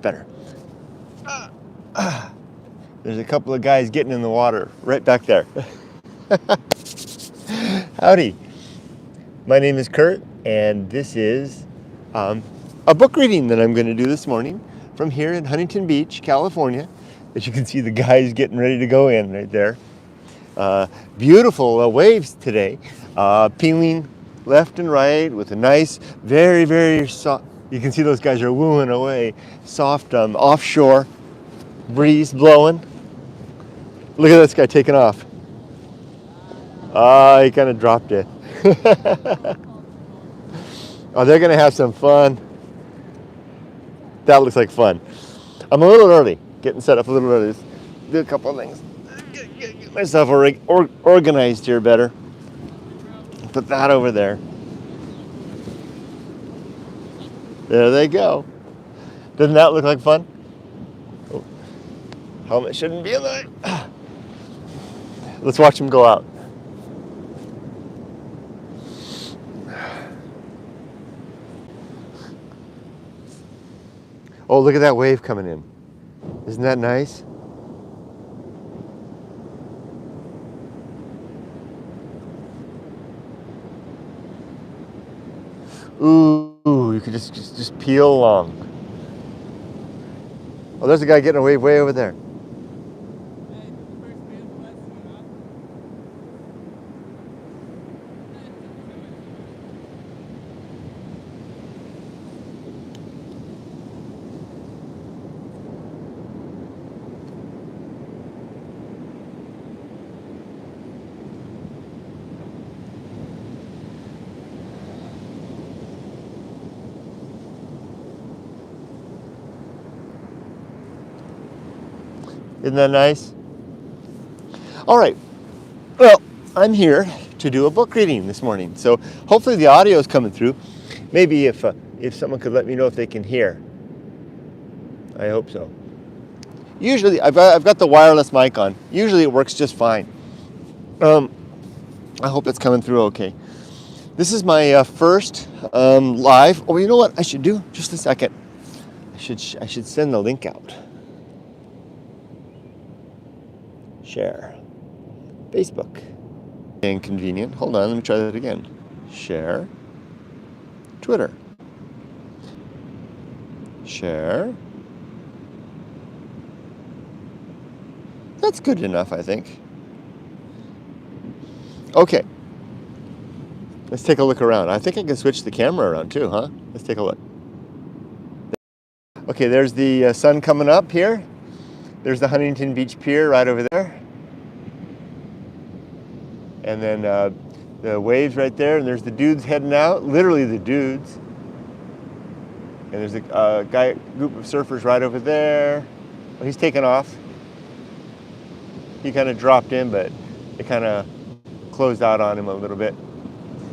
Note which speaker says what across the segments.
Speaker 1: better. There's a couple of guys getting in the water right back there. Howdy. My name is Kurt, and this is a book reading that I'm going to do this morning from here in Huntington Beach, California. As you can see, the guys getting ready to go in right there. Beautiful waves today, peeling left and right with a nice, very, very soft, you can see those guys are wooing away, soft offshore breeze blowing. Look at this guy taking off. He kind of dropped it. Oh, they're going to have some fun. That looks like fun. I'm a little early, getting set up a little early. Let's do a couple of things. Get myself organized here better. Put that over there. There they go. Doesn't that look like fun? Oh, helmet shouldn't be in there. Let's watch them go out. Oh, look at that wave coming in. Isn't that nice? Ooh, you could just peel along. Oh, there's a guy getting a wave way over there. Isn't that nice? All right. Well, I'm here to do a book reading this morning. So hopefully the audio is coming through. Maybe if someone could let me know if they can hear. I hope so. Usually, I've got the wireless mic on. Usually it works just fine. I hope it's coming through okay. This is my first live. Oh, you know what I should do? Just a second. I should send the link out. Share. Facebook. Inconvenient. Hold on, let me try that again. Share. Twitter. Share. That's good enough, I think. Okay. Let's take a look around. I think I can switch the camera around too, huh? Let's take a look. Okay, there's the sun coming up here. There's the Huntington Beach Pier right over there. And then the waves right there, and there's the dudes heading out, literally the dudes. And there's a group of surfers right over there. Oh, he's taking off. He kind of dropped in, but it kind of closed out on him a little bit.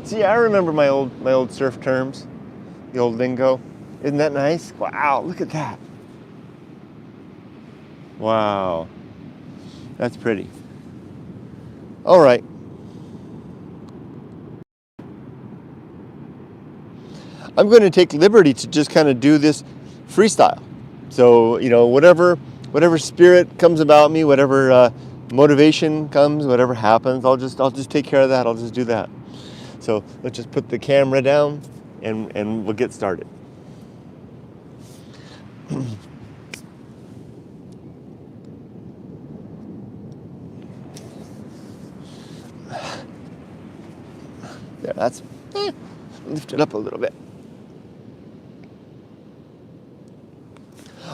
Speaker 1: See, I remember my old surf terms, the old lingo. Isn't that nice? Wow, look at that. Wow, that's pretty. All right. I'm going to take liberty to just kind of do this freestyle. So, you know, whatever spirit comes about me, whatever motivation comes, whatever happens, I'll just take care of that. I'll just do that. So let's just put the camera down and we'll get started. There, that's lift it up a little bit.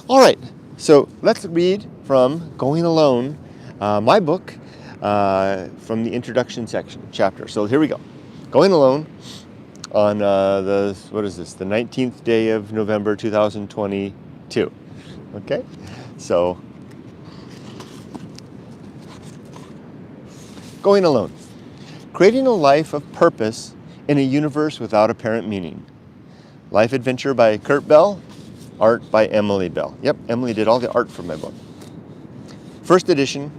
Speaker 1: All right, so let's read from Going Alone, my book, from the introduction chapter. So here we go. Going Alone on the 19th day of November 2022. Okay, so Going Alone. Creating a life of purpose in a universe without apparent meaning. Life Adventure by Kurt Bell. Art by Emily Bell. Yep, Emily did all the art for my book. First edition.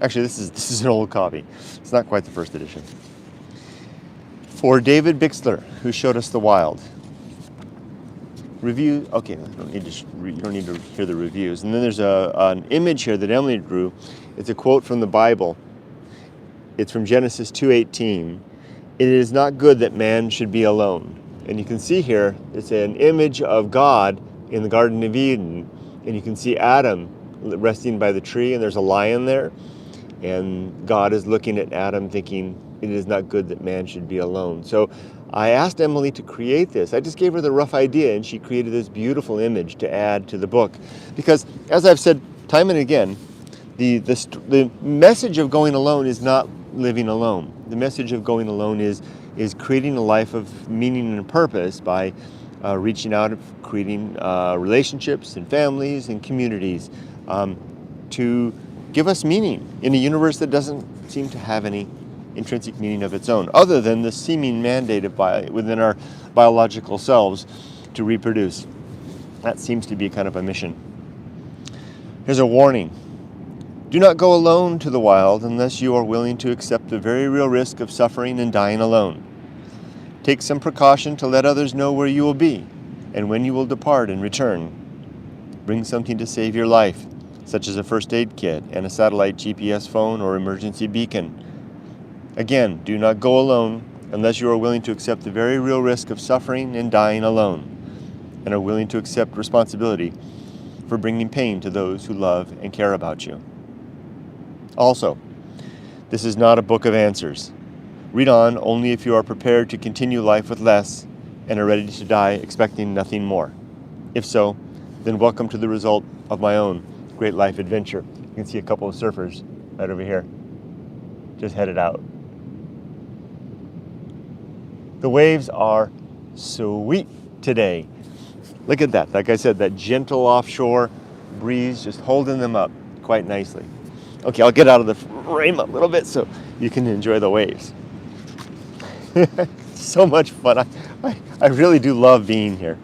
Speaker 1: Actually, this is an old copy. It's not quite the first edition. For David Bixler, who showed us the wild. review. Okay, you don't need to hear the reviews. And then there's an image here that Emily drew. It's a quote from the Bible. It's from Genesis 2:18. It is not good that man should be alone. And you can see here, it's an image of God in the Garden of Eden. And you can see Adam resting by the tree, and there's a lion there. And God is looking at Adam thinking, it is not good that man should be alone. So I asked Emily to create this. I just gave her the rough idea, and she created this beautiful image to add to the book. Because, as I've said time and again, the message of going alone is not living alone. The message of going alone is creating a life of meaning and purpose by reaching out and creating relationships and families and communities to give us meaning in a universe that doesn't seem to have any intrinsic meaning of its own, other than the seeming mandate within our biological selves to reproduce. That seems to be kind of a mission. Here's a warning. Do not go alone to the wild unless you are willing to accept the very real risk of suffering and dying alone. Take some precaution to let others know where you will be and when you will depart and return. Bring something to save your life, such as a first aid kit and a satellite GPS phone or emergency beacon. Again, do not go alone unless you are willing to accept the very real risk of suffering and dying alone, and are willing to accept responsibility for bringing pain to those who love and care about you. Also, this is not a book of answers. Read on only if you are prepared to continue life with less and are ready to die expecting nothing more. If so, then welcome to the result of my own great life adventure. You can see a couple of surfers right over here, just headed out. The waves are sweet today. Look at that. Like I said, that gentle offshore breeze just holding them up quite nicely. Okay, I'll get out of the frame a little bit so you can enjoy the waves. So much fun. I really do love being here.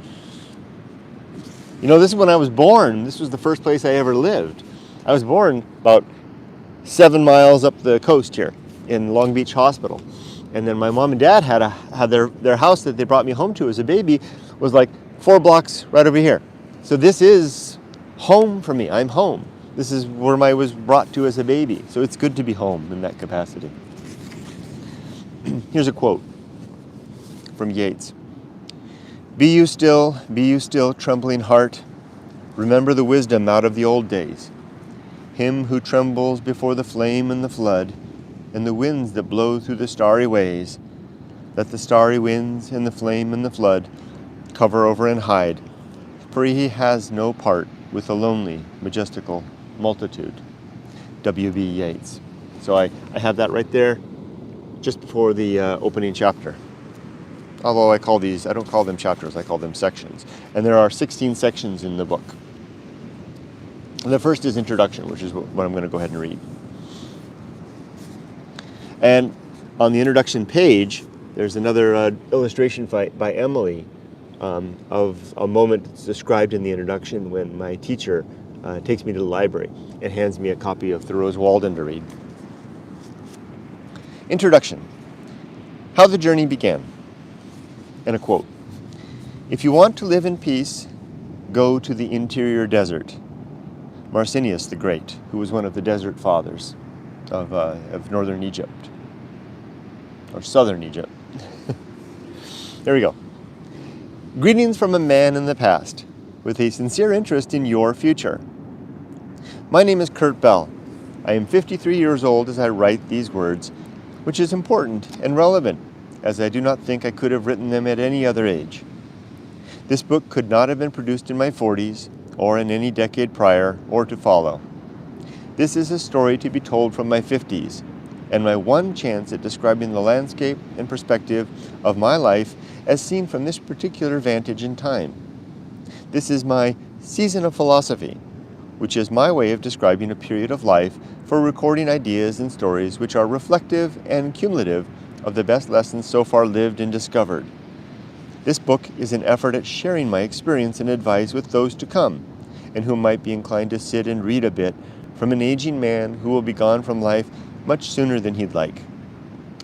Speaker 1: You know, this is when I was born. This was the first place I ever lived. I was born about 7 miles up the coast here in Long Beach Hospital. And then my mom and dad had their house that they brought me home to as a baby was like 4 blocks right over here. So this is home for me. I'm home. This is where I was brought to as a baby. So it's good to be home in that capacity. Here's a quote from Yeats. Be you still, trembling heart. Remember the wisdom out of the old days. Him who trembles before the flame and the flood, and the winds that blow through the starry ways. Let the starry winds and the flame and the flood cover over and hide, for he has no part with the lonely, majestical multitude. W.B. Yeats. So I have that right there just before the opening chapter. Although I don't call them chapters, I call them sections. And there are 16 sections in the book. And the first is introduction, which is what I'm going to go ahead and read. And on the introduction page, there's another illustration by Emily of a moment that's described in the introduction when my teacher takes me to the library and hands me a copy of Thoreau's Walden to read. Introduction. How the journey began. And a quote. If you want to live in peace, go to the interior desert. Marcinius the Great, who was one of the desert fathers of northern Egypt, or southern Egypt. There we go. Greetings from a man in the past, with a sincere interest in your future. My name is Kurt Bell. I am 53 years old as I write these words, which is important and relevant, as I do not think I could have written them at any other age. This book could not have been produced in my 40s, or in any decade prior, or to follow. This is a story to be told from my 50s, and my one chance at describing the landscape and perspective of my life as seen from this particular vantage in time. This is my season of philosophy, which is my way of describing a period of life for recording ideas and stories which are reflective and cumulative of the best lessons so far lived and discovered. This book is an effort at sharing my experience and advice with those to come, and who might be inclined to sit and read a bit from an aging man who will be gone from life much sooner than he'd like.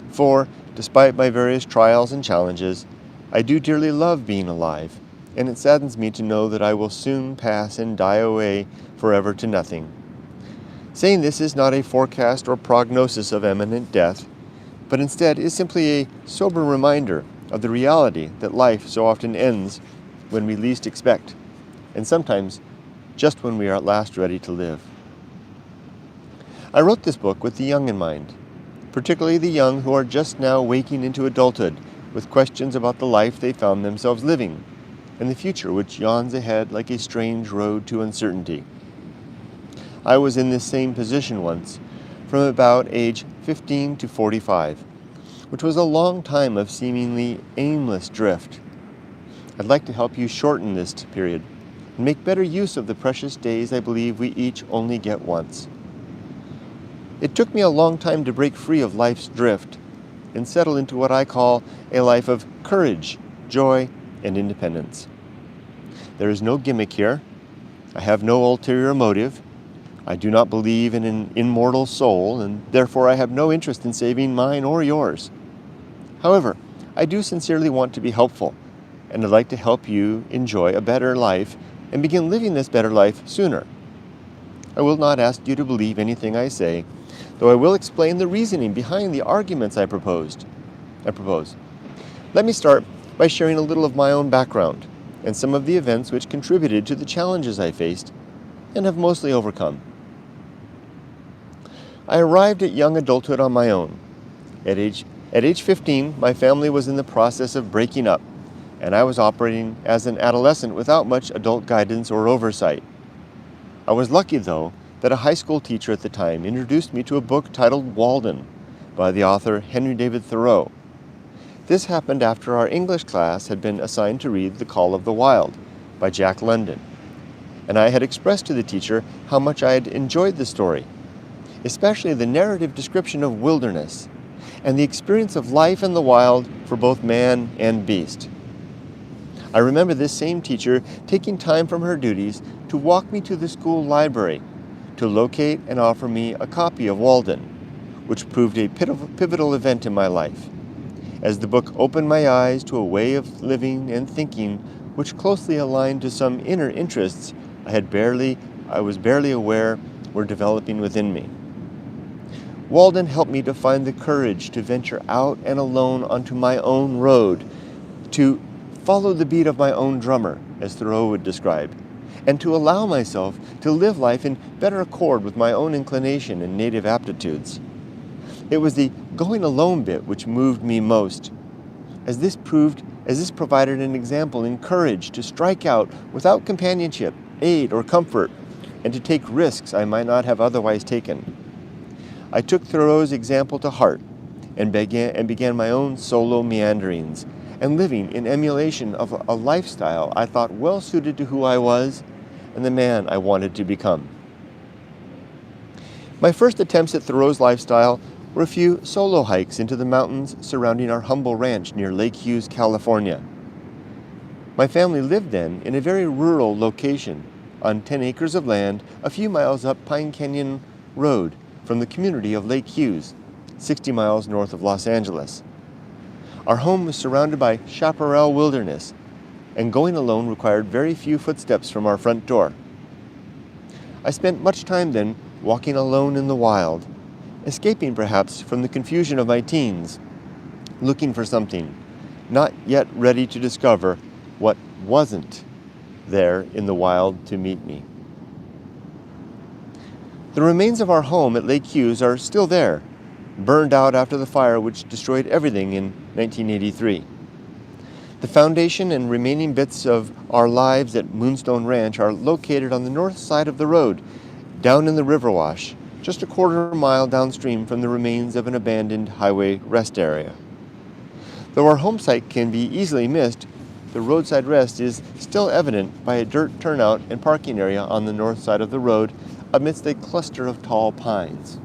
Speaker 1: For, despite my various trials and challenges, I do dearly love being alive, and it saddens me to know that I will soon pass and die away forever to nothing. Saying this is not a forecast or prognosis of imminent death, but instead is simply a sober reminder of the reality that life so often ends when we least expect, and sometimes just when we are at last ready to live. I wrote this book with the young in mind, particularly the young who are just now waking into adulthood with questions about the life they found themselves living, and the future which yawns ahead like a strange road to uncertainty. I was in this same position once, from about age 15 to 45, which was a long time of seemingly aimless drift. I'd like to help you shorten this period and make better use of the precious days I believe we each only get once. It took me a long time to break free of life's drift and settle into what I call a life of courage, joy, and independence. There is no gimmick here. I have no ulterior motive. I do not believe in an immortal soul, and therefore I have no interest in saving mine or yours. However, I do sincerely want to be helpful, and I'd like to help you enjoy a better life and begin living this better life sooner. I will not ask you to believe anything I say, though I will explain the reasoning behind the arguments I propose. Let me start by sharing a little of my own background and some of the events which contributed to the challenges I faced and have mostly overcome. I arrived at young adulthood on my own. At age 15, my family was in the process of breaking up, and I was operating as an adolescent without much adult guidance or oversight. I was lucky, though, that a high school teacher at the time introduced me to a book titled Walden by the author Henry David Thoreau. This happened after our English class had been assigned to read The Call of the Wild by Jack London, and I had expressed to the teacher how much I had enjoyed the story, especially the narrative description of wilderness and the experience of life in the wild for both man and beast. I remember this same teacher taking time from her duties to walk me to the school library to locate and offer me a copy of Walden, which proved a pivotal event in my life, as the book opened my eyes to a way of living and thinking which closely aligned to some inner interests I was barely aware were developing within me. Walden helped me to find the courage to venture out and alone onto my own road, to follow the beat of my own drummer, as Thoreau would describe, and to allow myself to live life in better accord with my own inclination and native aptitudes. It was the going alone bit which moved me most, as this provided an example in courage to strike out without companionship, aid, or comfort, and to take risks I might not have otherwise taken. I took Thoreau's example to heart and began my own solo meanderings and living in emulation of a lifestyle I thought well suited to who I was and the man I wanted to become. My first attempts at Thoreau's lifestyle were a few solo hikes into the mountains surrounding our humble ranch near Lake Hughes, California. My family lived then in a very rural location on 10 acres of land a few miles up Pine Canyon Road from the community of Lake Hughes, 60 miles north of Los Angeles. Our home was surrounded by chaparral wilderness, and going alone required very few footsteps from our front door. I spent much time then walking alone in the wild, escaping perhaps from the confusion of my teens, looking for something, not yet ready to discover what wasn't there in the wild to meet me. The remains of our home at Lake Hughes are still there, burned out after the fire which destroyed everything in 1983. The foundation and remaining bits of our lives at Moonstone Ranch are located on the north side of the road, down in the river wash, just a quarter mile downstream from the remains of an abandoned highway rest area. Though our home site can be easily missed, the roadside rest is still evident by a dirt turnout and parking area on the north side of the road amidst a cluster of tall pines.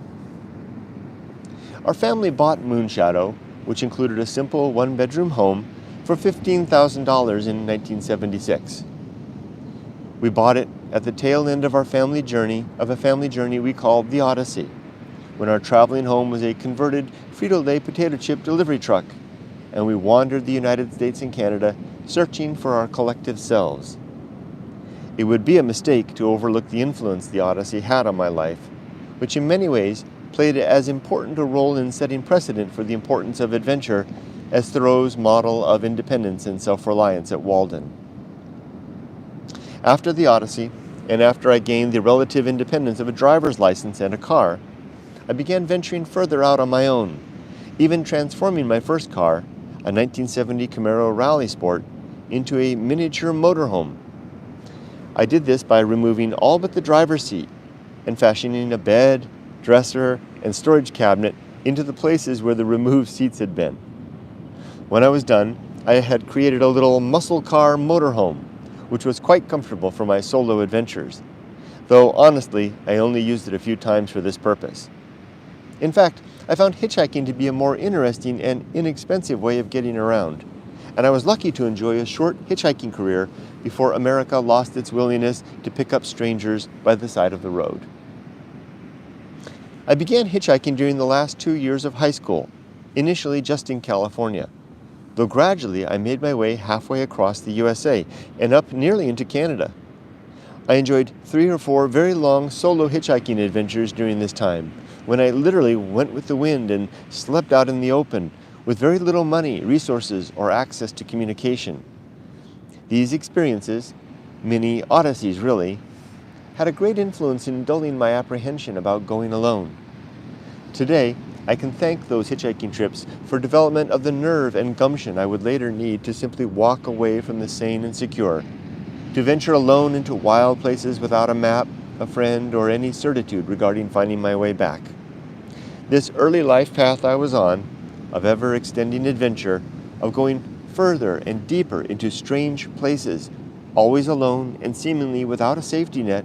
Speaker 1: Our family bought Moonshadow, which included a simple one-bedroom home, for $15,000 in 1976. We bought it at the tail end of a family journey we called the Odyssey, when our traveling home was a converted Frito-Lay potato chip delivery truck, and we wandered the United States and Canada searching for our collective selves. It would be a mistake to overlook the influence the Odyssey had on my life, which in many ways played as important a role in setting precedent for the importance of adventure as Thoreau's model of independence and self-reliance at Walden. After the Odyssey, and after I gained the relative independence of a driver's license and a car, I began venturing further out on my own, even transforming my first car, a 1970 Camaro Rally Sport, into a miniature motorhome. I did this by removing all but the driver's seat and fashioning a bed, dresser, and storage cabinet into the places where the removed seats had been. When I was done, I had created a little muscle car motorhome, which was quite comfortable for my solo adventures, though honestly, I only used it a few times for this purpose. In fact, I found hitchhiking to be a more interesting and inexpensive way of getting around, and I was lucky to enjoy a short hitchhiking career before America lost its willingness to pick up strangers by the side of the road. I began hitchhiking during the last 2 years of high school, initially just in California, though gradually I made my way halfway across the USA and up nearly into Canada. I enjoyed 3 or 4 very long solo hitchhiking adventures during this time, when I literally went with the wind and slept out in the open with very little money, resources, or access to communication. These experiences, mini odysseys really, had a great influence in dulling my apprehension about going alone. Today, I can thank those hitchhiking trips for development of the nerve and gumption I would later need to simply walk away from the sane and secure, to venture alone into wild places without a map, a friend, or any certitude regarding finding my way back. This early life path I was on, of ever-extending adventure, of going further and deeper into strange places, always alone and seemingly without a safety net,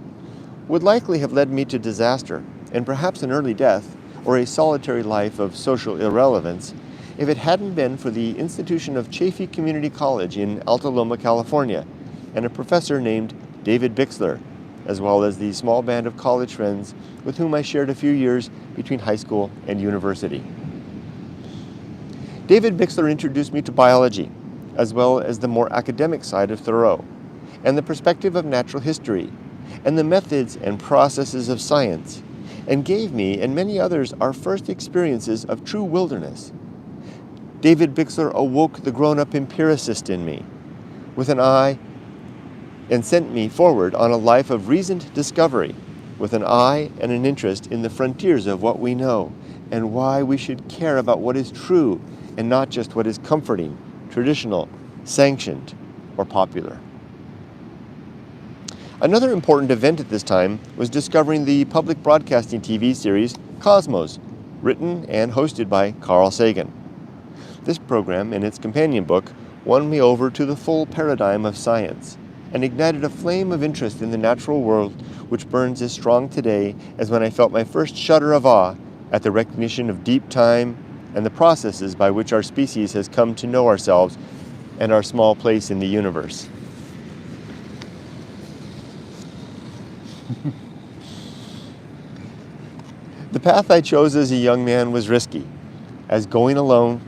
Speaker 1: would likely have led me to disaster and perhaps an early death, or a solitary life of social irrelevance, if it hadn't been for the institution of Chaffee Community College in Alta Loma, California, and a professor named David Bixler, as well as the small band of college friends with whom I shared a few years between high school and university. David Bixler introduced me to biology, as well as the more academic side of Thoreau, and the perspective of natural history, and the methods and processes of science, and gave me and many others our first experiences of true wilderness. David Bixler awoke the grown-up empiricist in me with an eye and sent me forward on a life of reasoned discovery with an eye and an interest in the frontiers of what we know and why we should care about what is true and not just what is comforting, traditional, sanctioned, or popular. Another important event at this time was discovering the public broadcasting TV series Cosmos, written and hosted by Carl Sagan. This program and its companion book won me over to the full paradigm of science and ignited a flame of interest in the natural world which burns as strong today as when I felt my first shudder of awe at the recognition of deep time and the processes by which our species has come to know ourselves and our small place in the universe. The path I chose as a young man was risky, as going alone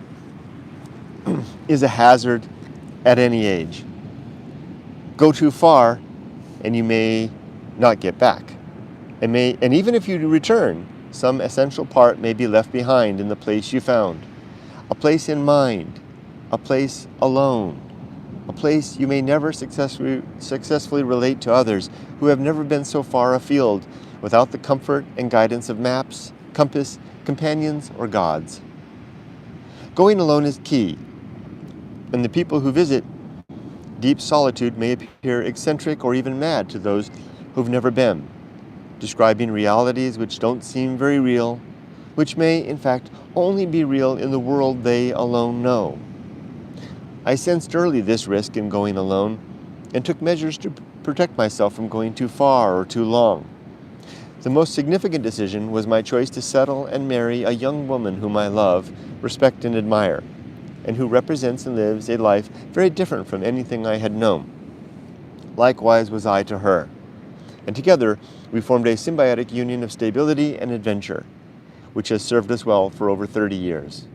Speaker 1: is a hazard at any age. Go too far and you may not get back. And even if you return, some essential part may be left behind in the place you found. A place in mind, a place alone, a place you may never successfully relate to others who have never been so far afield without the comfort and guidance of maps, compass, companions, or gods. Going alone is key, and the people who visit deep solitude may appear eccentric or even mad to those who've never been, describing realities which don't seem very real, which may, in fact, only be real in the world they alone know. I sensed early this risk in going alone and took measures to protect myself from going too far or too long. The most significant decision was my choice to settle and marry a young woman whom I love, respect, and admire, and who represents and lives a life very different from anything I had known. Likewise was I to her, and together we formed a symbiotic union of stability and adventure, which has served us well for over 30 years.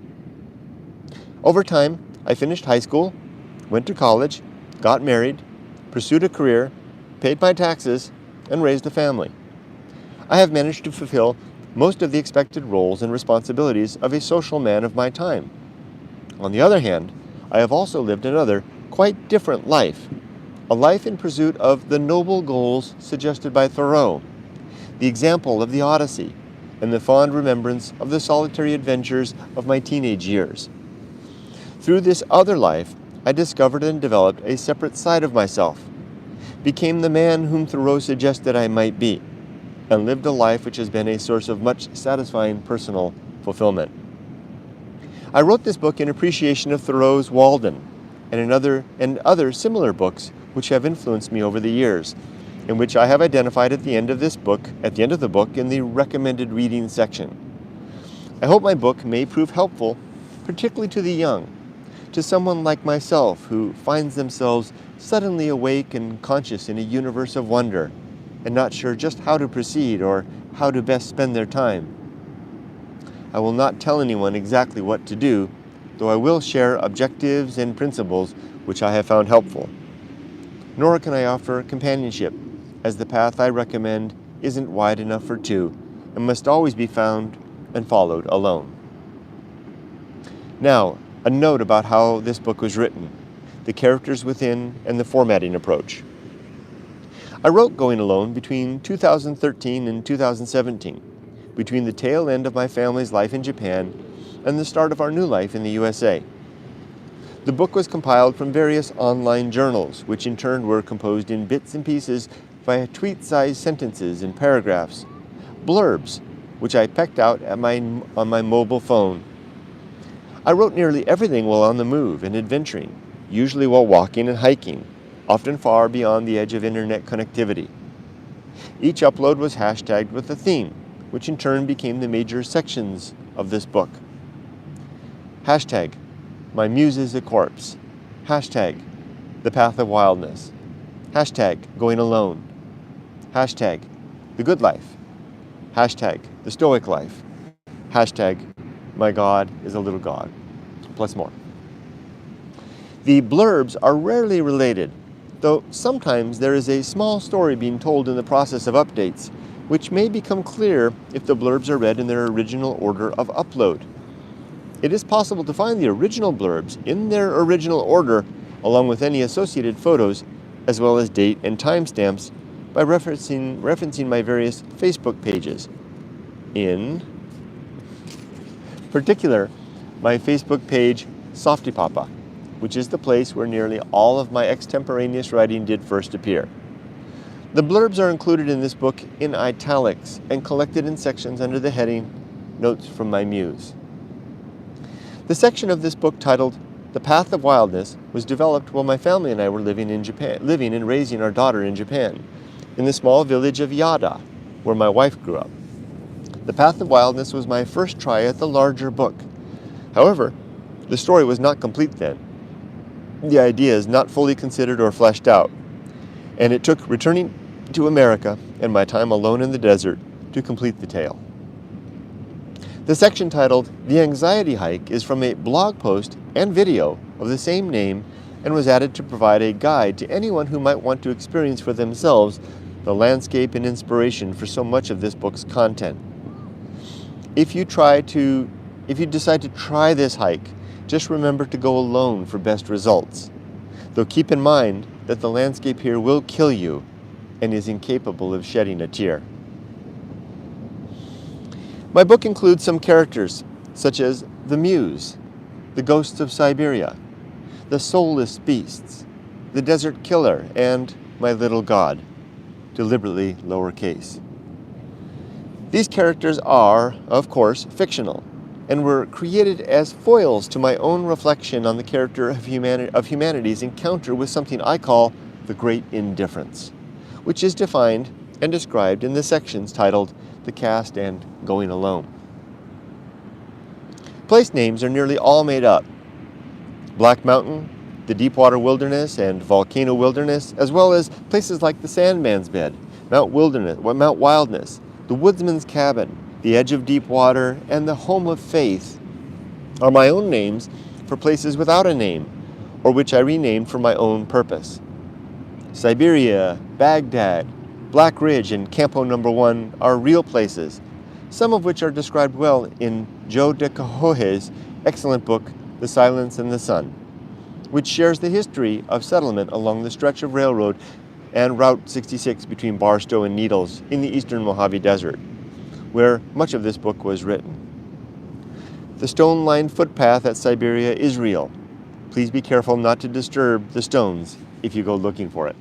Speaker 1: Over time, I finished high school, went to college, got married, pursued a career, paid my taxes, and raised a family. I have managed to fulfill most of the expected roles and responsibilities of a social man of my time. On the other hand, I have also lived another, quite different life, a life in pursuit of the noble goals suggested by Thoreau, the example of the Odyssey, and the fond remembrance of the solitary adventures of my teenage years. Through this other life, I discovered and developed a separate side of myself, became the man whom Thoreau suggested I might be, and lived a life which has been a source of much satisfying personal fulfillment. I wrote this book in appreciation of Thoreau's Walden and other similar books which have influenced me over the years, and which I have identified at the end of the book in the recommended reading section. I hope my book may prove helpful, particularly to the young, to someone like myself who finds themselves suddenly awake and conscious in a universe of wonder, and not sure just how to proceed or how to best spend their time. I will not tell anyone exactly what to do, though I will share objectives and principles which I have found helpful. Nor can I offer companionship, as the path I recommend isn't wide enough for two and must always be found and followed alone. Now, a note about how this book was written, the characters within, and the formatting approach. I wrote Going Alone between 2013 and 2017, between the tail end of my family's life in Japan and the start of our new life in the USA. The book was compiled from various online journals, which in turn were composed in bits and pieces via tweet-sized sentences and paragraphs, blurbs, which I pecked out on my mobile phone. I wrote nearly everything while on the move and adventuring, usually while walking and hiking, often far beyond the edge of internet connectivity. Each upload was hashtagged with a theme, which in turn became the major sections of this book. Hashtag, my muse is a corpse. Hashtag, the path of wildness. Hashtag, going alone. Hashtag, the good life. Hashtag, the stoic life. Hashtag, my God is a little God. Plus more. The blurbs are rarely related, though sometimes there is a small story being told in the process of updates, which may become clear if the blurbs are read in their original order of upload. It is possible to find the original blurbs in their original order, along with any associated photos, as well as date and timestamps, by referencing my various Facebook pages. In particular, my Facebook page, Softypapa, which is the place where nearly all of my extemporaneous writing did first appear. The blurbs are included in this book in italics and collected in sections under the heading Notes from My Muse. The section of this book titled The Path of Wildness was developed while my family and I were living and raising our daughter in Japan, in the small village of Yada, where my wife grew up. The Path of Wildness was my first try at the larger book. However, the story was not complete then. The idea is not fully considered or fleshed out, and it took returning to America and my time alone in the desert to complete the tale. The section titled The Anxiety Hike is from a blog post and video of the same name and was added to provide a guide to anyone who might want to experience for themselves the landscape and inspiration for so much of this book's content. If you decide to try this hike, just remember to go alone for best results. Though keep in mind that the landscape here will kill you and is incapable of shedding a tear. My book includes some characters, such as the Muse, the Ghosts of Siberia, the Soulless Beasts, the Desert Killer, and my little God, deliberately lowercase. These characters are, of course, fictional, and were created as foils to my own reflection on the character of humanity's encounter with something I call the Great Indifference, which is defined and described in the sections titled The Cast and Going Alone. Place names are nearly all made up. Black Mountain, the Deepwater Wilderness, and Volcano Wilderness, as well as places like the Sandman's Bed, Mount Wildness, the Woodsman's Cabin, the Edge of Deep Water, and the Home of Faith, are my own names for places without a name, or which I renamed for my own purpose. Siberia, Baghdad, Black Ridge, and Campo No. 1 are real places, some of which are described well in Joe de Cahoe's excellent book, The Silence and the Sun, which shares the history of settlement along the stretch of railroad and Route 66 between Barstow and Needles in the eastern Mojave Desert, where much of this book was written. The stone-lined footpath at Siberia is real. Please be careful not to disturb the stones if you go looking for it.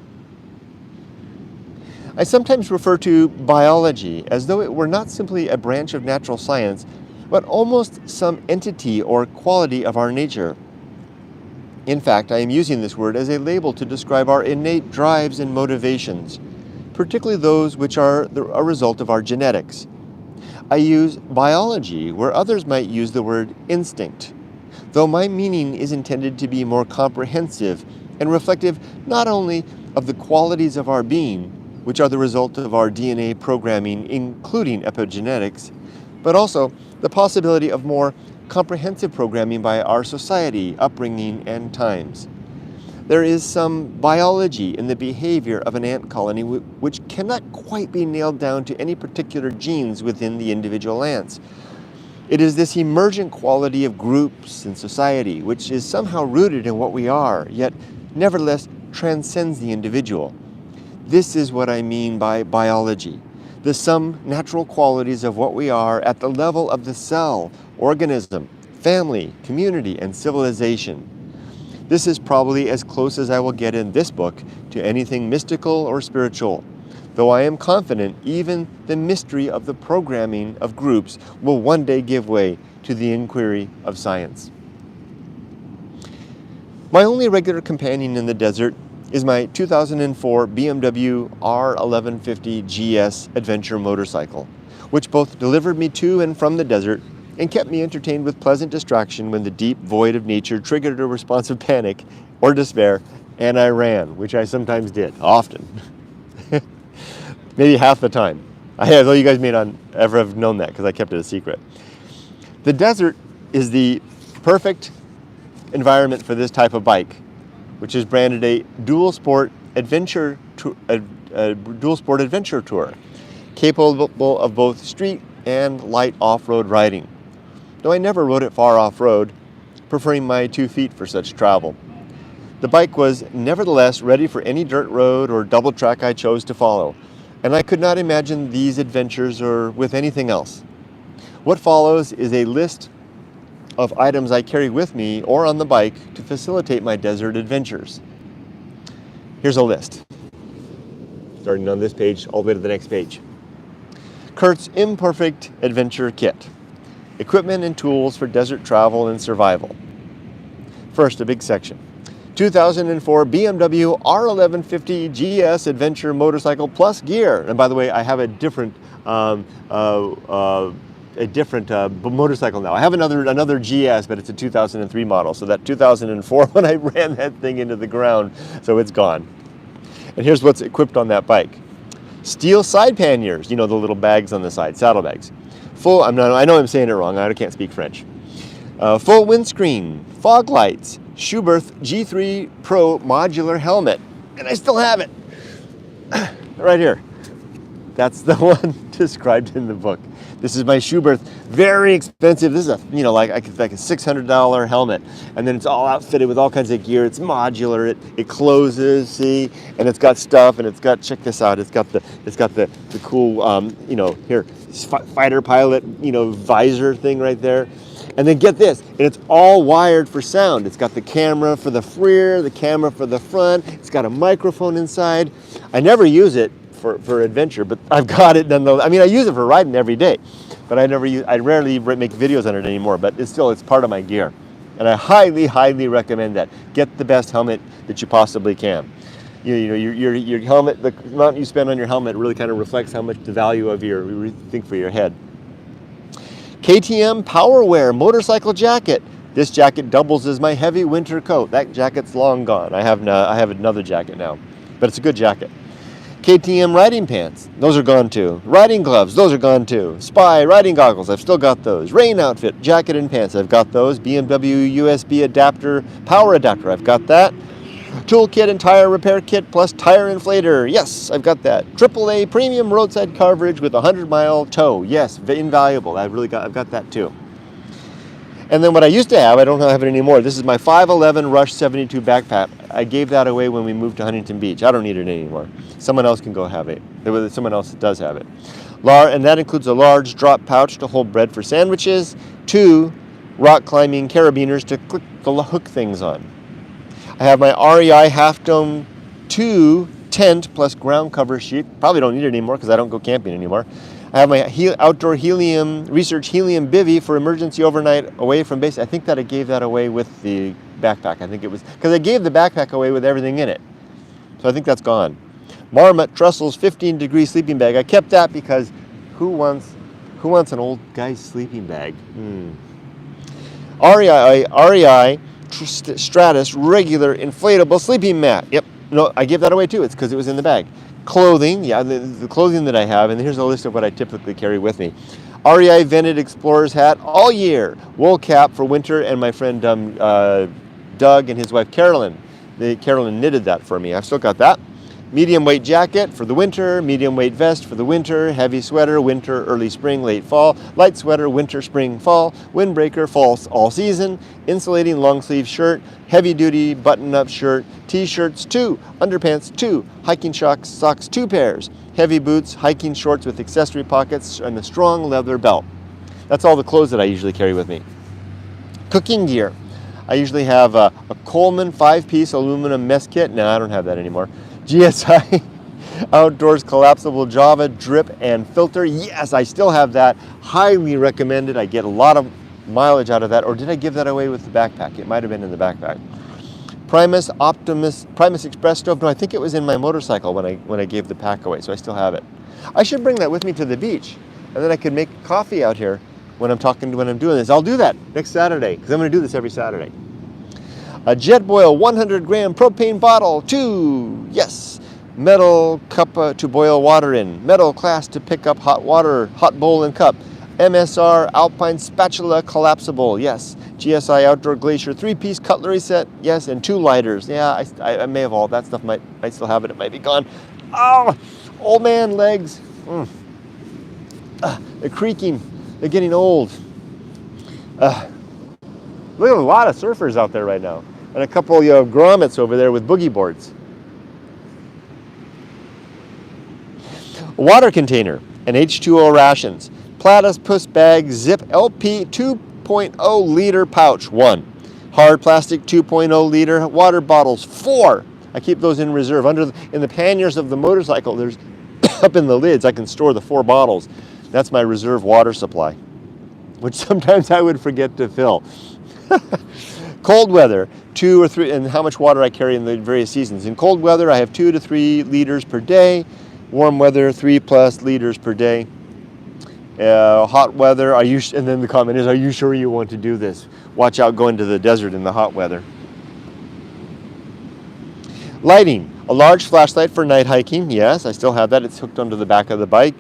Speaker 1: I sometimes refer to biology as though it were not simply a branch of natural science, but almost some entity or quality of our nature. In fact, I am using this word as a label to describe our innate drives and motivations, particularly those which are a result of our genetics. I use biology where others might use the word instinct, though my meaning is intended to be more comprehensive and reflective not only of the qualities of our being, which are the result of our DNA programming, including epigenetics, but also the possibility of more comprehensive programming by our society, upbringing, and times. There is some biology in the behavior of an ant colony which cannot quite be nailed down to any particular genes within the individual ants. It is this emergent quality of groups and society which is somehow rooted in what we are, yet nevertheless transcends the individual. This is what I mean by biology, the some natural qualities of what we are at the level of the cell, organism, family, community, and civilization. This is probably as close as I will get in this book to anything mystical or spiritual, though I am confident even the mystery of the programming of groups will one day give way to the inquiry of science. My only regular companion in the desert is my 2004 BMW R1150 GS adventure motorcycle, which both delivered me to and from the desert and kept me entertained with pleasant distraction when the deep void of nature triggered a response of panic or despair, and I ran, which I sometimes did, often. Maybe half the time. Though you guys may not ever have known that because I kept it a secret. The desert is the perfect environment for this type of bike, which is branded a dual sport adventure tour, capable of both street and light off-road riding. Though I never rode it far off-road, preferring my 2 feet for such travel. The bike was nevertheless ready for any dirt road or double track I chose to follow, and I could not imagine these adventures or with anything else. What follows is a list of items I carry with me or on the bike to facilitate my desert adventures. Here's a list, starting on this page all the way to the next page. Kurt's Imperfect Adventure Kit. Equipment and tools for desert travel and survival. First, a big section. 2004 BMW R1150 GS Adventure Motorcycle plus gear. And by the way, I have a different motorcycle now. I have another GS, but it's a 2003 model. So that 2004 when I ran that thing into the ground, so it's gone. And here's what's equipped on that bike. Steel side panniers, you know, the little bags on the side, saddlebags. I know I'm saying it wrong, I can't speak French. Full windscreen, fog lights, Schuberth G3 Pro modular helmet. And I still have it. Right here. That's the one described in the book. This is my Schuberth, very expensive. This is like a $600 helmet, and then it's all outfitted with all kinds of gear. It's modular. It closes, see, and it's got stuff, and it's got, check this out. It's got the cool here fighter pilot visor thing right there, and then get this, and it's all wired for sound. It's got the camera for the rear, the camera for the front. It's got a microphone inside. I never use it for adventure, but I've got it nonetheless. I mean, I use it for riding every day, but I rarely make videos on it anymore, but it's part of my gear. And I highly, highly recommend that. Get the best helmet that you possibly can. Your helmet, the amount you spend on your helmet really kind of reflects how much the value of your thing for your head. KTM Powerwear motorcycle jacket. This jacket doubles as my heavy winter coat. That jacket's long gone. I have another jacket now, but it's a good jacket. KTM riding pants, those are gone too. Riding gloves, those are gone too. Spy riding goggles, I've still got those. Rain outfit, jacket and pants, I've got those. BMW USB adapter, power adapter, I've got that. Toolkit and tire repair kit plus tire inflator, yes, I've got that. AAA premium roadside coverage with a 100-mile tow, yes, invaluable. I've got that too. And then what I used to have, I don't have it anymore. This is my 511 Rush 72 backpack. I gave that away when we moved to Huntington Beach. I don't need it anymore. Someone else can go have it. Someone else does have it. And that includes a large drop pouch to hold bread for sandwiches, 2 rock climbing carabiners to hook things on. I have my REI Half Dome 2 tent plus ground cover sheet. Probably don't need it anymore because I don't go camping anymore. I have my outdoor research helium bivvy for emergency overnight away from base. I think that I gave that away with the backpack. I think it was because I gave the backpack away with everything in it. So I think that's gone. Marmot Trussell's 15-degree sleeping bag. I kept that because who wants an old guy's sleeping bag? REI Stratus regular inflatable sleeping mat. Yep. No, I gave that away too. It's because it was in the bag. Clothing, yeah, the clothing that I have, and here's a list of what I typically carry with me. REI vented explorer's hat all year, wool cap for winter, and my friend Doug and his wife Carolyn. Carolyn knitted that for me. I've still got that. Medium weight jacket for the winter, medium weight vest for the winter, heavy sweater, winter, early spring, late fall, light sweater, winter, spring, fall, windbreaker, fall, all season, insulating long sleeve shirt, heavy duty button up shirt, t-shirts 2, underpants 2, hiking socks 2 pairs, heavy boots, hiking shorts with accessory pockets, and a strong leather belt. That's all the clothes that I usually carry with me. Cooking gear. I usually have a Coleman 5-piece aluminum mess kit. No, I don't have that anymore. GSI Outdoors collapsible Java drip and filter. Yes, I still have that. Highly recommended. I get a lot of mileage out of that. Or did I give that away with the backpack? It might have been in the backpack. Primus Express stove. No, I think it was in my motorcycle when I gave the pack away, so I still have it. I should bring that with me to the beach, and then I could make coffee out here when I'm doing this. I'll do that next Saturday because I'm going to do this every Saturday. A Jetboil 100-gram propane bottle, 2, yes. Metal cup to boil water in. Metal class to pick up hot water, hot bowl and cup. MSR Alpine spatula collapsible, yes. GSI Outdoor Glacier 3-piece cutlery set, yes, and 2 lighters. Yeah, I may have all that stuff. Might still have it. It might be gone. Oh, old man legs. They're creaking. They're getting old. Look at a lot of surfers out there right now. And a couple grommets over there with boogie boards. A water container and H2O rations. Platypus bag zip LP 2.0 liter pouch, 1. Hard plastic 2.0 liter water bottles, 4. I keep those in reserve. In the panniers of the motorcycle, there's up in the lids, I can store the 4 bottles. That's my reserve water supply, which sometimes I would forget to fill. Cold weather, 2 or 3, and how much water I carry in the various seasons. In cold weather, I have 2 to 3 liters per day. Warm weather, 3+ liters per day. Hot weather, and then the comment is, are you sure you want to do this? Watch out going to the desert in the hot weather. Lighting, a large flashlight for night hiking. Yes, I still have that. It's hooked onto the back of the bike.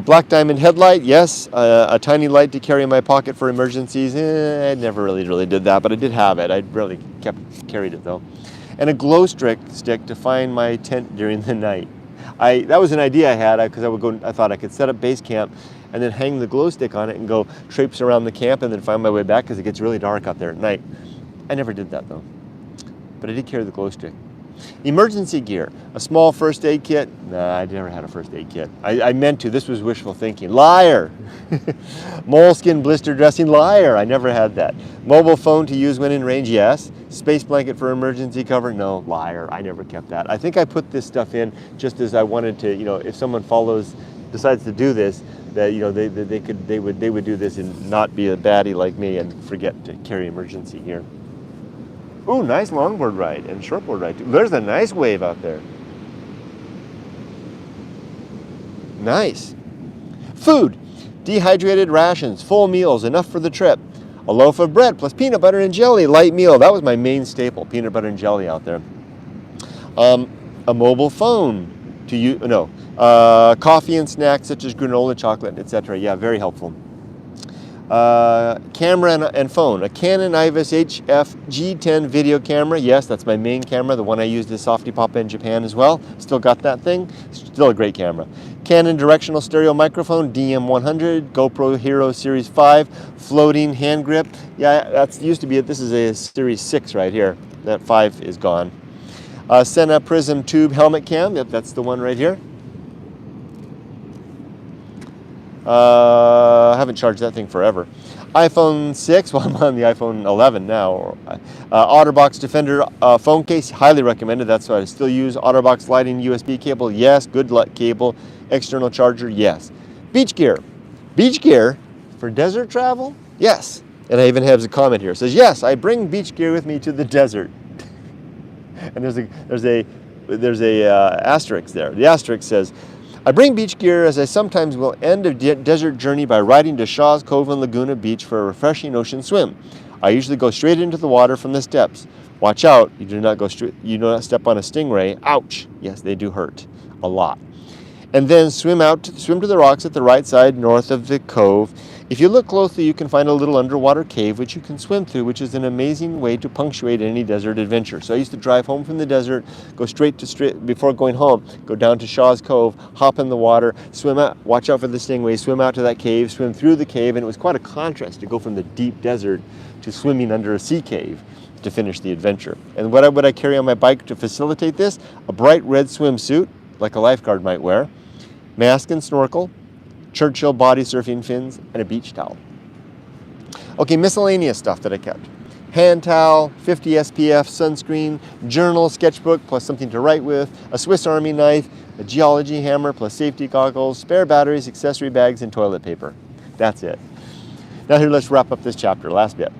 Speaker 1: Black diamond headlight, yes. A tiny light to carry in my pocket for emergencies. I never really did that, but I did have it. I really carried it though. And a glow stick to find my tent during the night. That was an idea I had because I thought I could set up base camp and then hang the glow stick on it and go traipse around the camp and then find my way back because it gets really dark out there at night. I never did that though, but I did carry the glow stick. Emergency gear, a small first aid kit. Nah, I never had a first aid kit. I meant to. This was wishful thinking. Liar. Moleskin blister dressing. Liar. I never had that. Mobile phone to use when in range. Yes. Space blanket for emergency cover. No. Liar. I never kept that. I think I put this stuff in just as I wanted to. If someone decides to do this, that they would do this and not be a baddie like me and forget to carry emergency gear. Ooh, nice longboard ride and shortboard ride too. There's a nice wave out there. Nice. Food, dehydrated rations, full meals, enough for the trip. A loaf of bread plus peanut butter and jelly, light meal. That was my main staple, peanut butter and jelly out there. A mobile phone, to use. No, coffee and snacks such as granola, chocolate, etc. Yeah, very helpful. Camera and phone. A Canon IVIS HF G10 video camera. Yes, that's my main camera, the one I used as softypapa in Japan as well. Still got that thing. Still a great camera. Canon directional stereo microphone, DM100, GoPro Hero Series 5, floating hand grip. Yeah, that's used to be it. This is a Series 6 right here. That 5 is gone. Sena Prism Tube helmet cam. Yep, that's the one right here. I haven't charged that thing forever. iPhone 6, well, I'm on the iPhone 11 now. OtterBox Defender phone case, highly recommended. That's what I still use. OtterBox lighting USB cable, yes. Good luck cable. External charger, yes. Beach gear. Beach gear for desert travel? Yes. And I even have a comment here. It says, yes, I bring beach gear with me to the desert. And there's a asterisk there. The asterisk says, I bring beach gear as I sometimes will end a desert journey by riding to Shaw's Cove and Laguna Beach for a refreshing ocean swim. I usually go straight into the water from the steps. Watch out, you do not step on a stingray. Ouch. Yes, they do hurt a lot. And then swim to the rocks at the right side north of the cove. If you look closely, you can find a little underwater cave which you can swim through, which is an amazing way to punctuate any desert adventure. So I used to drive home from the desert, go straight before going home, go down to Shaw's Cove, hop in the water, swim out, watch out for the stingrays, swim out to that cave, swim through the cave, and it was quite a contrast to go from the deep desert to swimming under a sea cave to finish the adventure. And what would I carry on my bike to facilitate this? A bright red swimsuit, like a lifeguard might wear, mask and snorkel, Churchill body surfing fins, and a beach towel. Okay, miscellaneous stuff that I kept. Hand towel, 50 SPF, sunscreen, journal, sketchbook, plus something to write with, a Swiss Army knife, a geology hammer, plus safety goggles, spare batteries, accessory bags, and toilet paper. That's it. Now here, let's wrap up this chapter, last bit.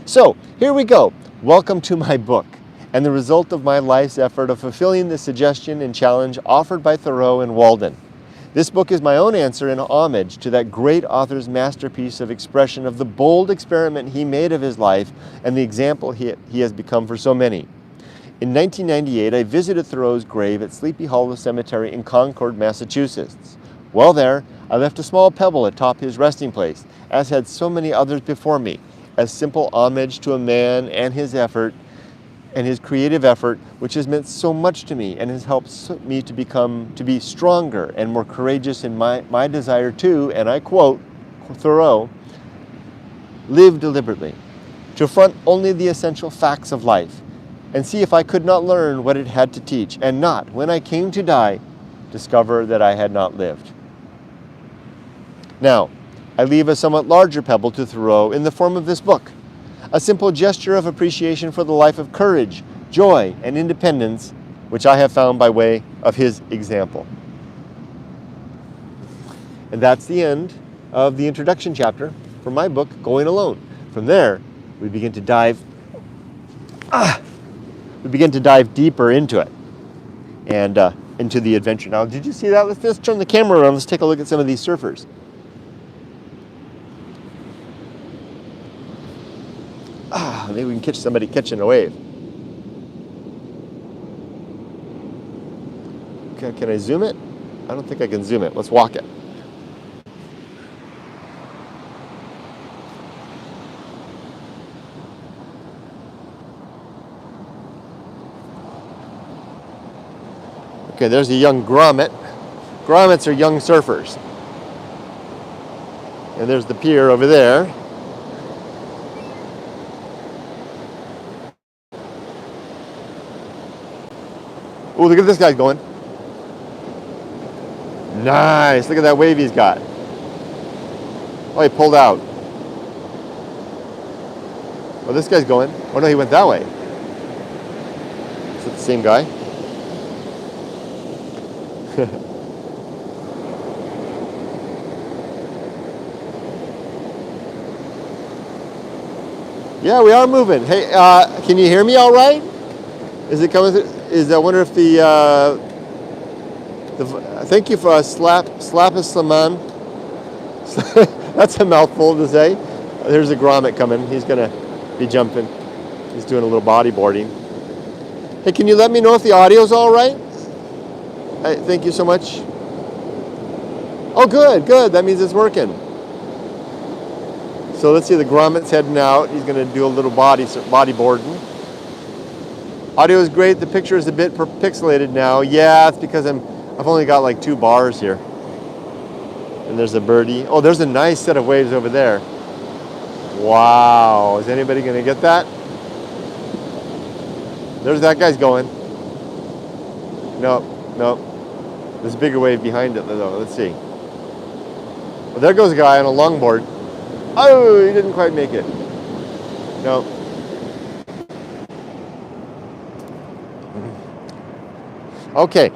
Speaker 1: So, here we go. Welcome to my book, and the result of my life's effort of fulfilling the suggestion and challenge offered by Thoreau and Walden. This book is my own answer and homage to that great author's masterpiece of expression of the bold experiment he made of his life and the example he has become for so many. In 1998, I visited Thoreau's grave at Sleepy Hollow Cemetery in Concord, Massachusetts. While there, I left a small pebble atop his resting place, as had so many others before me, as simple homage to a man and his effort, and his creative effort, which has meant so much to me and has helped me to be stronger and more courageous in my desire to, and I quote Thoreau, live deliberately, to front only the essential facts of life, and see if I could not learn what it had to teach, and not, when I came to die, discover that I had not lived. Now, I leave a somewhat larger pebble to Thoreau in the form of this book, a simple gesture of appreciation for the life of courage, joy, and independence, which I have found by way of his example. And that's the end of the introduction chapter for my book, Going Alone. From there, we begin to dive deeper into it and into the adventure. Now, did you see that? Let's turn the camera around. Let's take a look at some of these surfers. Maybe we can catch somebody catching a wave. Okay, can I zoom it? I don't think I can zoom it. Let's walk it. Okay, there's a young grommet. Grommets are young surfers. And there's the pier over there. Oh, look at this guy going. Nice. Look at that wave he's got. Oh, he pulled out. Oh, this guy's going. Oh, no, he went that way. Is it the same guy? Yeah, we are moving. Hey, can you hear me all right? Is it coming through? I wonder if thank you for Slapis Saman. That's a mouthful to say. There's a grommet coming. He's going to be jumping. He's doing a little bodyboarding. Hey, can you let me know if the audio's all right? Thank you so much. Oh, good, good. That means it's working. So let's see, the grommet's heading out. He's going to do a little bodyboarding. Audio is great. The picture is a bit pixelated now. Yeah, it's because I've only got like 2 bars here. And there's a birdie. Oh, there's a nice set of waves over there. Wow. Is anybody going to get that? There's that guy's going. Nope, nope. There's a bigger wave behind it though. Let's see. Well, there goes a guy on a longboard. Oh, he didn't quite make it. No. Okay.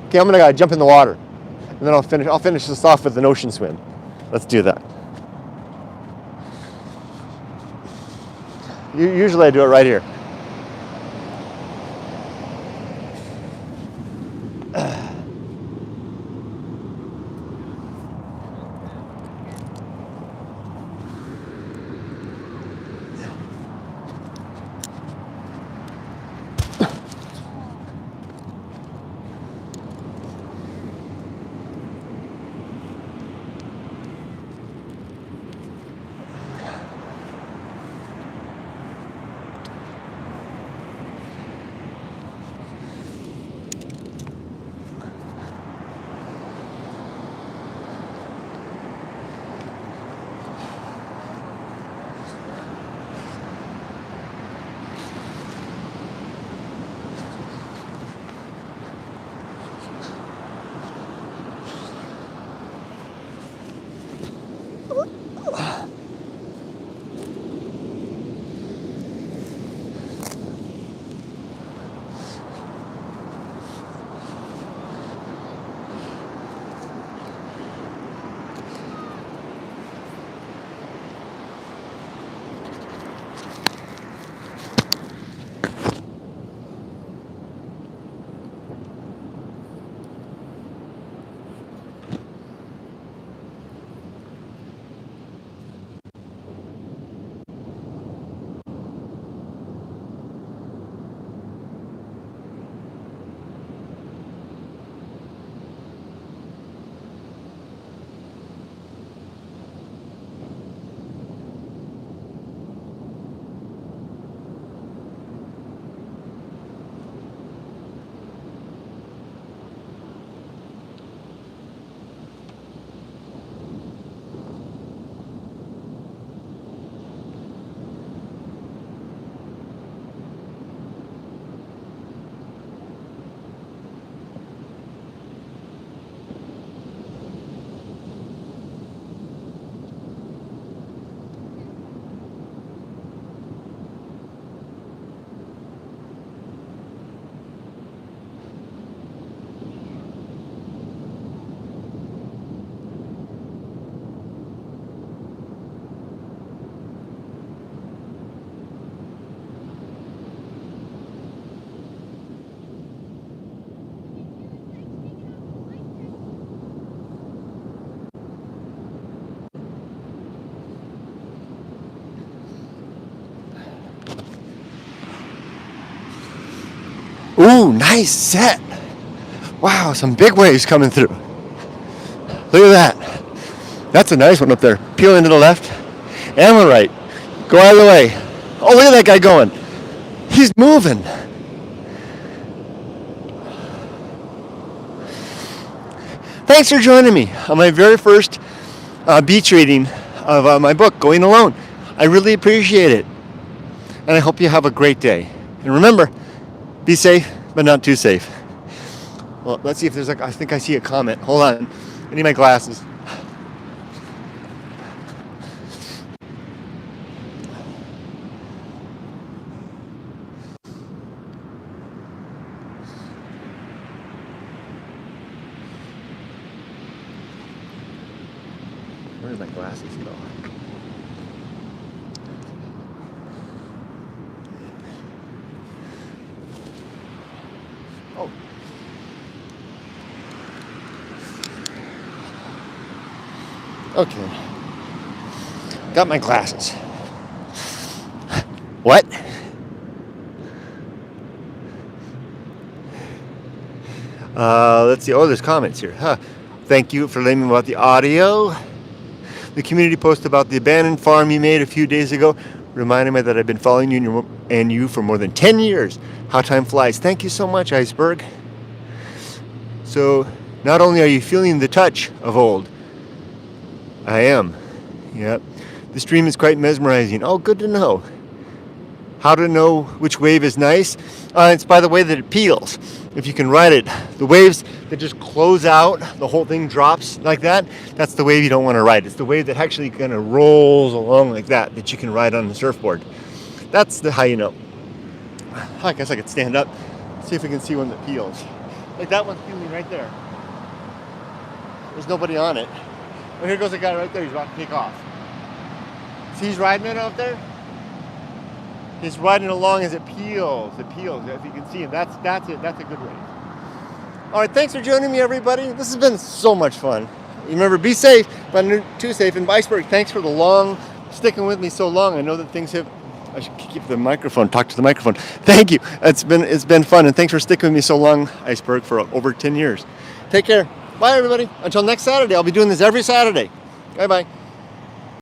Speaker 1: Okay, I'm gonna jump in the water, and then I'll finish this off with an ocean swim. Let's do that. Usually I do it right here. Ooh, nice set. Wow, some big waves coming through. Look at that. That's a nice one up there. Peeling to the left and the right. Go out of the way. Oh, look at that guy going. He's moving. Thanks for joining me on my very first beach reading of my book, Going Alone. I really appreciate it. And I hope you have a great day. And remember, be safe, but not too safe. Well, let's see if there's I think I see a comment. Hold on. I need my glasses. Where did my glasses go? Oh. Okay. Got my glasses. What? Let's see. Oh, there's comments here. Thank you for letting me know about the audio. The community post about the abandoned farm you made a few days ago reminded me that I've been following you and you for more than 10 years. How time flies. Thank you so much, Iceberg. So, not only are you feeling the touch of old, I am. Yep. The stream is quite mesmerizing. Oh, good to know. How to know which wave is nice? It's by the way that it peels. If you can ride it, the waves that just close out, the whole thing drops like that, that's the wave you don't want to ride. It's the wave that actually kind of rolls along like that you can ride on the surfboard. That's how you know. I guess I could stand up, see if we can see one that peels. Like that one's peeling right there. There's nobody on it. Oh, here goes a guy right there. He's about to take off. See, he's riding it out there. He's riding along as it peels. It peels. If you can see him, that's it. That's a good wave. All right, thanks for joining me, everybody. This has been so much fun. Remember, be safe, but not too safe. And Iceberg, thanks for sticking with me so long. I know that things have. I should keep the microphone. Talk to the microphone. Thank you. It's been fun, and thanks for sticking with me so long, Iceberg, for over 10 years. Take care. Bye, everybody. Until next Saturday. I'll be doing this every Saturday. Bye-bye.